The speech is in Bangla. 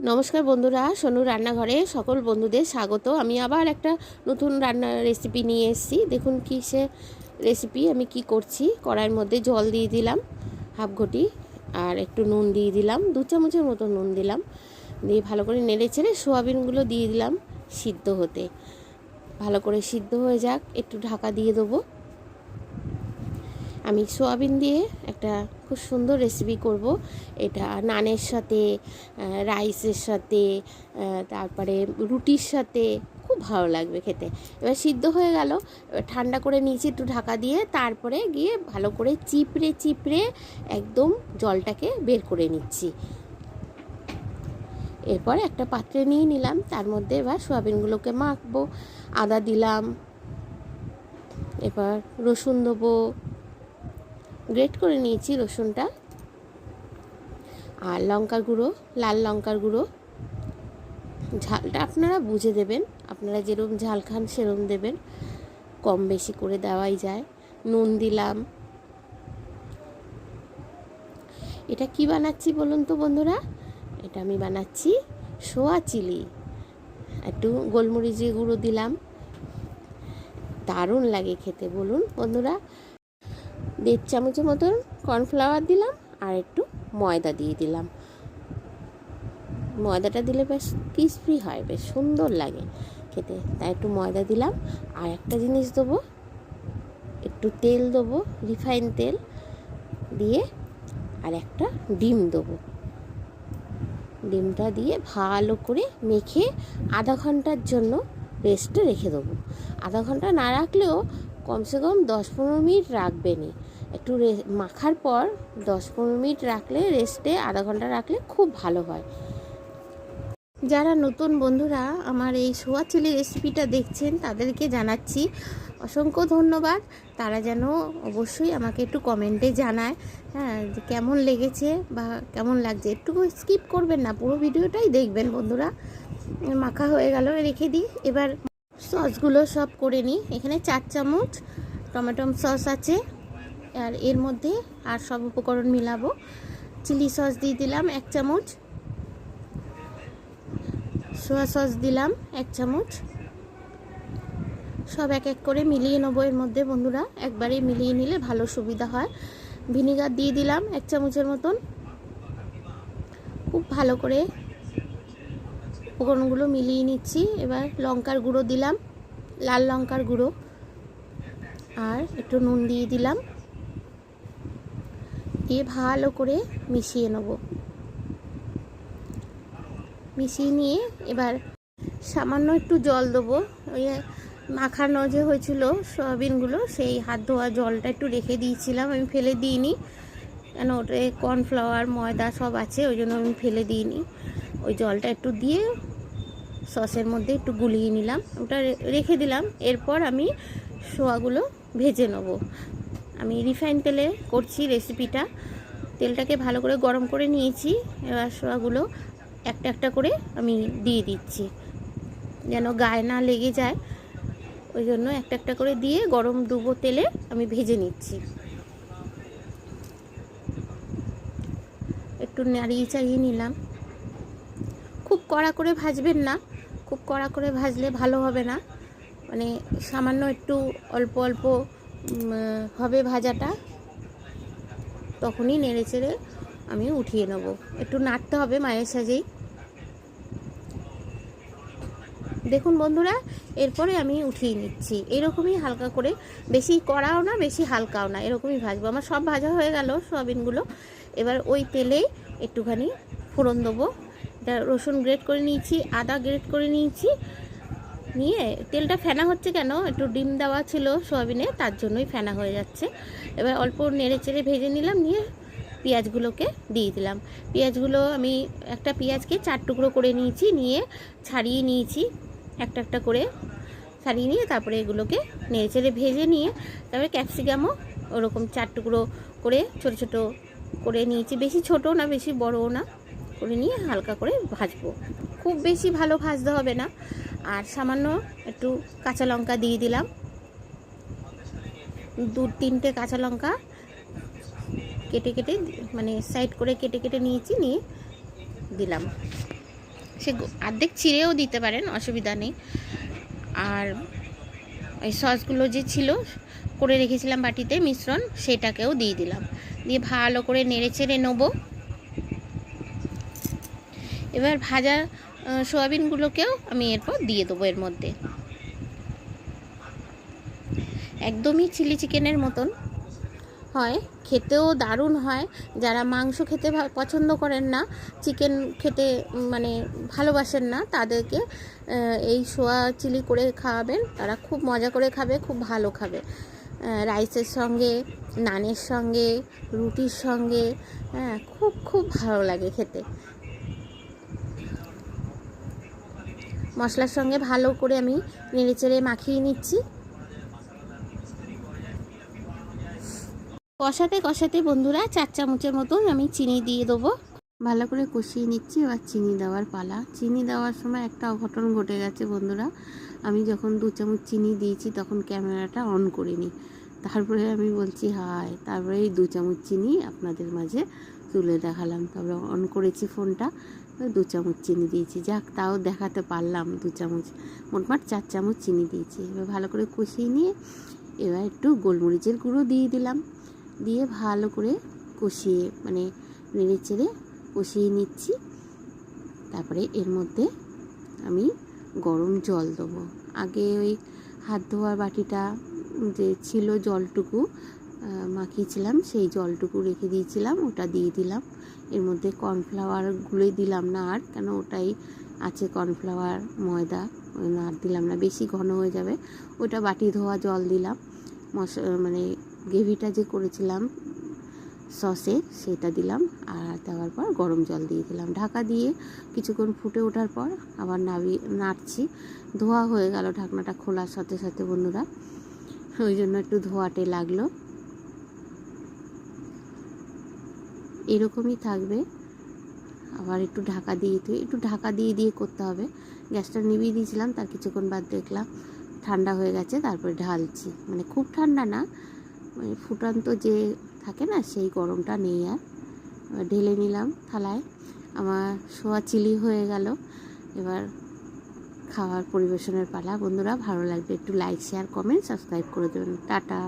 নমস্কার বন্ধুরা, সোনু রান্নাঘরে সকল বন্ধুদের স্বাগত। আমি আবার একটা নতুন রান্নার রেসিপি নিয়ে এসেছি। দেখুন কি সে রেসিপি। আমি কি করছি, কড়াইয়ের মধ্যে জল দিয়ে দিলাম হাফ ঘটি, আর একটু নুন দিয়ে দিলাম, 2 চামচের মতো নুন দিলাম। দিয়ে ভালো করে নেড়ে ছেড়ে সোয়াবিনগুলো দিয়ে দিলাম সিদ্ধ হতে। ভালো করে সিদ্ধ হয়ে যাক, একটু ঢাকা দিয়ে দেবো। আমি সোয়াবিন দিয়ে একটা খুব সুন্দর রেসিপি করব। এটা নানের সাথে, রাইসের সাথে, তারপরে রুটির সাথে খুব ভালো লাগবে খেতে। এবার সিদ্ধ হয়ে গেল, এবার ঠান্ডা করে নিয়েছি একটু ঢাকা দিয়ে, তারপরে গিয়ে ভালো করে চিপড়ে চিপড়ে একদম জলটাকে বের করে নিচ্ছি। এরপর একটা পাত্রে নিয়ে নিলাম, তার মধ্যে এবার সোয়াবিনগুলোকে মাখবো। আদা দিলাম, এবার রসুন দেবো, গ্রেট করে নিয়েছি রসুনটা, আর লঙ্কার গুঁড়ো, লাল লঙ্কার গুঁড়ো। ঝালটা আপনারা বুঝে দেবেন, আপনারা যেরকম ঝাল খান সেরকম দেবেন, কম বেশি করে দেওয়াই যায়। নুন দিলাম। এটা কি বানাচ্ছি বলুন তো বন্ধুরা? এটা আমি বানাচ্ছি সোয়া চিলি। একটু গোলমরিচের গুঁড়ো দিলাম, দারুণ লাগে খেতে বলুন বন্ধুরা। 1.5 চামচের মতন কর্নফ্লাওয়ার দিলাম, আর একটু ময়দা দিয়ে দিলাম। ময়দাটা দিলে বেশ ক্রিসপি হয়, বেশ সুন্দর লাগে খেতে, তাই একটু ময়দা দিলাম। আর একটা জিনিস দেবো, একটু তেল দেবো, রিফাইন তেল দিয়ে, আর একটা ডিম দেবো। ডিমটা দিয়ে ভালো করে মেখে আধা ঘন্টার জন্য রেস্টে রেখে দেবো। আধা ঘন্টা না রাখলেও কমসে কম 10-15 মিনিট রাখবেনই। একটু মাখার পর 10-15 মিনিট রাখলে, রেস্টে আধা ঘন্টা রাখলে খুব ভালো হয়। যারা নতুন বন্ধুরা আমার এই সোয়া চিলি রেসিপিটা দেখছেন, তাদেরকে জানাচ্ছি অসংখ্য ধন্যবাদ। তারা যেন অবশ্যই আমাকে একটু কমেন্টে জানায়, হ্যাঁ, যে কেমন লেগেছে বা কেমন লাগছে। একটু স্কিপ করবেন না, পুরো ভিডিওটাই দেখবেন বন্ধুরা। মাখা হয়ে গেল, রেখে দিই। এবার সসগুলো সব করে নিই। এখানে 4 চামচ টমেটো সস আছে, আর এর মধ্যে আর সব উপকরণ মিলাবো। চিলি সস দিয়ে দিলাম 1 চামচ, সোয়া সস দিলাম 1 চামচ। সব এক এক করে মিলিয়ে নেবো এর মধ্যে বন্ধুরা, একবারে মিলিয়ে নিলে ভালো সুবিধা হয়। ভিনিগার দিয়ে দিলাম 1 চামচের মতন। খুব ভালো করে উপকরণগুলো মিলিয়ে নিচ্ছি। এবার লঙ্কার গুঁড়ো দিলাম, লাল লঙ্কার গুঁড়ো, আর একটু নুন দিয়ে দিলাম। দিয়ে ভালো করে মিশিয়ে নেব। মিশিয়ে নিয়ে এবার সামান্য একটু জল দেবো। ওই মাখানো যে হয়েছিল সয়াবিনগুলো, সেই হাত ধোয়া জলটা একটু রেখে দিয়েছিলাম, আমি ফেলে দিইনি, কেন ওটা কর্নফ্লাওয়ার ময়দা সব আছে, ওই জন্য আমি ফেলে দিইনি। ওই জলটা একটু দিয়ে সসের মধ্যে একটু গুলিয়ে নিলাম, ওটা রেখে দিলাম। এরপর আমি সোয়াগুলো ভেজে নেব। আমি রিফাইন তেলে করছি রেসিপিটা। তেলটাকে ভালো করে গরম করে নিয়েছি। এবার সোয়াগুলো একটা একটা করে আমি দিয়ে দিচ্ছি, যেন গায়ে না লেগে যায়, ওই জন্য একটা একটা করে দিয়ে গরম ডুবো তেলে আমি ভেজে নিচ্ছি। একটু নাড়িয়ে চাড়িয়ে নিলাম। খুব কড়া করে ভাজবেন না, খুব কড়া করে ভাজলে ভালো হবে না, মানে সামান্য একটু অল্প অল্প হবে ভাজাটা, তখনই নেড়ে চেড়ে আমি উঠিয়ে নেব। একটু নাড়তে হবে মায়ের সাজেই। দেখুন বন্ধুরা, এরপরে আমি উঠিয়ে নিচ্ছি। এরকমই হালকা করে, বেশি কড়াও না বেশি হালকাও না, এরকমই ভাজবো। আমার সব ভাজা হয়ে গেল সোয়াবিনগুলো। এবার ওই তেলেই একটুখানি ফোড়ন দেবো। এটা রসুন গ্রেট করে নিয়েছি, আদা গ্রেট করে নিয়েছি, নিয়ে তেলটা ফেনা হচ্ছে কেন, একটু ডিম দেওয়া ছিল সোয়াবিনে, তার জন্যই ফেনা হয়ে যাচ্ছে। এবার অল্প নেড়ে চেড়ে ভেজে নিলাম, নিয়ে পেঁয়াজগুলোকে দিয়ে দিলাম। পেঁয়াজগুলো আমি একটা পেঁয়াজকে 4 টুকরো করে নিয়েছি, নিয়ে ছাড়িয়ে নিয়েছি একটা একটা করে, ছাড়িয়ে নিয়ে তারপরে এগুলোকে নেড়ে চেড়ে ভেজে নিয়ে, তারপরে ক্যাপসিকামও ওরকম 4 টুকরো করে ছোট ছোট করে নিয়েছি, বেশি ছোটো না বেশি বড়ও না, করে নিয়ে হালকা করে ভাজবো। খুব বেশি ভালো ভাজতে হবে না। আর সামান্য একটু কাঁচা লঙ্কা দিয়ে দিলাম, 2-3টে কাঁচা লঙ্কা কেটে কেটে, মানে সাইড করে কেটে কেটে নিয়েছি, নিয়ে দিলাম। সে অর্ধেক চিড়েও দিতে পারেন, অসুবিধা নেই। আর এই সসগুলো যে ছিল করে রেখেছিলাম বাটিতে মিশ্রণ, সেটাকেও দিয়ে দিলাম, দিয়ে ভালো করে নেড়ে চেড়ে নেবো। এবার ভাজা সয়াবিনগুলোকেও আমি এরপর দিয়ে দেবো এর মধ্যে। একদমই চিলি চিকেনের মতন হয়, খেতেও দারুণ হয়। যারা মাংস খেতে পছন্দ করেন না, চিকেন খেতে মানে ভালোবাসেন না, তাদেরকে এই সোয়া চিলি করে খাওয়াবেন, তারা খুব মজা করে খাবে, খুব ভালো খাবে। রাইসের সঙ্গে, নানের সঙ্গে, রুটির সঙ্গে, হ্যাঁ, খুব খুব ভালো লাগে খেতে। মশলার সঙ্গে ভালো করে আমি নেড়েচেড়ে মাখিয়ে নিচ্ছি। কষাতে কষাতে বন্ধুরা 4 চামচের মতন আমি চিনি দিয়ে দেবো। ভালো করে কষিয়ে নিচ্ছি। এবার চিনি দেওয়ার পালা। চিনি দেওয়ার সময় একটা অঘটন ঘটে গেছে বন্ধুরা। আমি যখন 2 চামচ চিনি দিয়েছি তখন ক্যামেরাটা অন করিনি। তারপরে আমি বলছি হায়, তারপরে এই 2 চামচ চিনি আপনাদের মাঝে তুলে দেখালাম। তারপরে অন করেছি ফোনটা, 2 চামচ চিনি দিয়েছি। যাক, তাও দেখাতে পারলাম 2 চামচ, মোটমাট 4 চামচ চিনি দিয়েছি। এবার ভালো করে কষিয়ে নিয়ে এবার একটু গোলমরিচের গুঁড়ো দিয়ে দিলাম, দিয়ে ভালো করে কষিয়ে মানে নেড়ে চেড়ে কষিয়ে নিচ্ছি। তারপরে এর মধ্যে আমি গরম জল দেবো। আগে ওই হাত ধোয়ার বাটিটা যে ছিল, জলটুকু মাখিয়েছিলাম, সেই জলটুকু রেখে দিয়েছিলাম, ওটা দিয়ে দিলাম। এর মধ্যে কর্নফ্লাওয়ার গুলে দিলাম না আর, কেন ওটাই আছে কর্নফ্লাওয়ার, ময়দা, আর দিলাম না, বেশি ঘন হয়ে যাবে। ওটা বাটি ধোয়া জল দিলাম, মানে গ্রেভিটা যে করেছিলাম সসে সেটা দিলাম, আর দেওয়ার পর গরম জল দিয়ে দিলাম। ঢাকা দিয়ে কিছুক্ষণ ফুটে ওঠার পর আবার নাড়ছি। ধোয়া হয়ে গেল ঢাকনাটা খোলার সাথে সাথে বন্ধুরা, ওই জন্য একটু ধোয়াটে লাগলো। এরকমই থাকবে। আবার একটু ঢাকা দিয়ে দিয়ে করতে হবে। গ্যাসটা নিভিয়ে দিয়েছিলাম, তার কিছুক্ষণ বাদ দেখলাম ঠান্ডা হয়ে গেছে, তারপরে ঢালছি। মানে খুব ঠান্ডা না, মানে ফুটান্ত যে থাকে না, সেই গরমটা নেই আর। ঢেলে নিলাম থালায়। আমার সোয়া চিলি হয়ে গেল। এবার খাওয়ার পরিবেশনের পালা বন্ধুরা। ভালো লাগবে একটু লাইক, শেয়ার, কমেন্ট, সাবস্ক্রাইব করে দেবেন। টাটা।